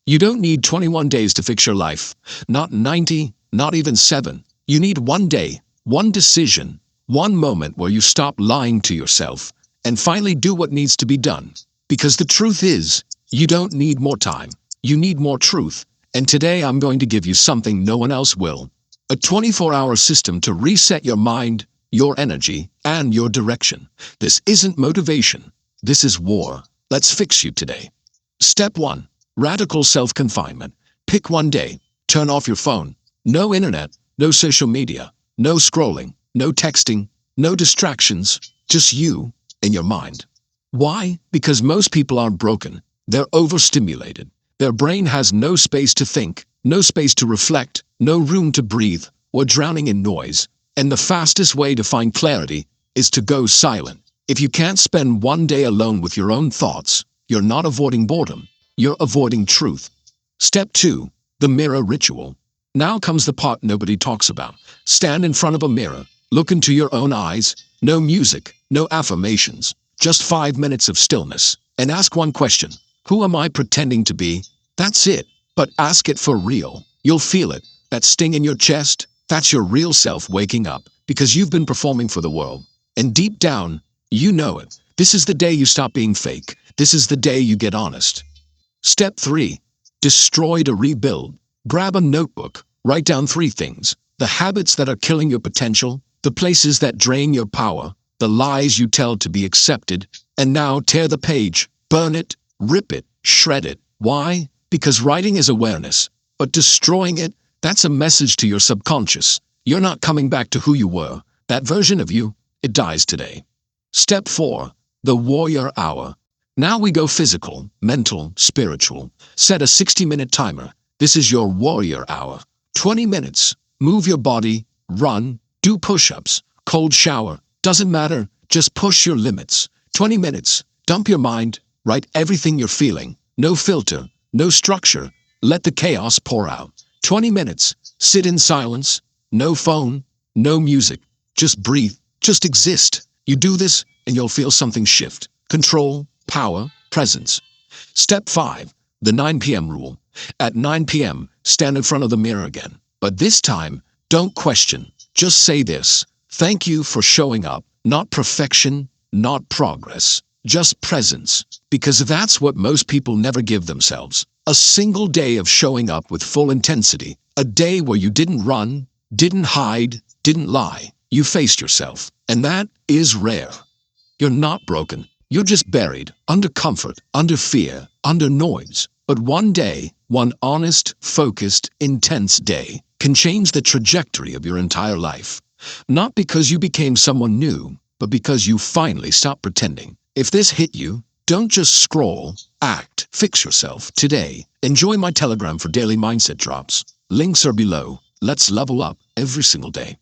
You don't need 21 days to fix your life. Not 90, not even 7. You need one day, one decision, one moment where you stop lying to yourself and finally do what needs to be done. Because the truth is, you don't need more time. You need more truth. And today I'm going to give you something no one else will. A 24-hour system to reset your mind, your energy, and your direction. This isn't motivation. This is war. Let's fix you today. Step 1. Radical self-confinement. Pick one day. Turn off your phone. No internet, no social media, no scrolling, no texting, no distractions, just you and your mind. Why? Because most people aren't broken. They're overstimulated. Their brain has no space to think, no space to reflect, no room to breathe, or drowning in noise. And the fastest way to find clarity is to go silent. If you can't spend one day alone with your own thoughts, you're not avoiding boredom. You're avoiding truth. Step 2. The mirror ritual. Now comes the part nobody talks about. Stand in front of a mirror. Look into your own eyes. No music, no affirmations. Just 5 minutes of stillness. And ask one question. Who am I pretending to be? That's it. But ask it for real. You'll feel it. That sting in your chest, that's your real self waking up. Because you've been performing for the world. And deep down, you know it. This is the day you stop being fake. This is the day you get honest. Step 3. Destroy to rebuild. Grab a notebook. Write down 3 things. The habits that are killing your potential, the places that drain your power, the lies you tell to be accepted, and now tear the page. Burn it, rip it, shred it. Why? Because writing is awareness. But destroying it, that's a message to your subconscious. You're not coming back to who you were. That version of you, it dies today. Step 4. The warrior hour. Now we go physical, mental, spiritual. Set a 60-minute timer. This is your warrior hour. 20 minutes. Move your body, run, do push-ups, cold shower. Doesn't matter, just push your limits. 20 minutes. Dump your mind, write everything you're feeling. No filter, no structure. Let the chaos pour out. 20 minutes. Sit in silence. No phone, no music. Just breathe, just exist. You do this and you'll feel something shift. Control, power, presence. Step 5. The 9 p.m. rule. At 9 p.m., stand in front of the mirror again. But this time, don't question. Just say this. Thank you for showing up. Not perfection, not progress. Just presence. Because that's what most people never give themselves. A single day of showing up with full intensity. A day where you didn't run, didn't hide, didn't lie. You faced yourself. And that is rare. You're not broken. You're just buried, under comfort, under fear, under noise. But one day, one honest, focused, intense day, can change the trajectory of your entire life. Not because you became someone new, but because you finally stopped pretending. If this hit you, don't just scroll, act, fix yourself today. Enjoy my Telegram for daily mindset drops. Links are below. Let's level up every single day.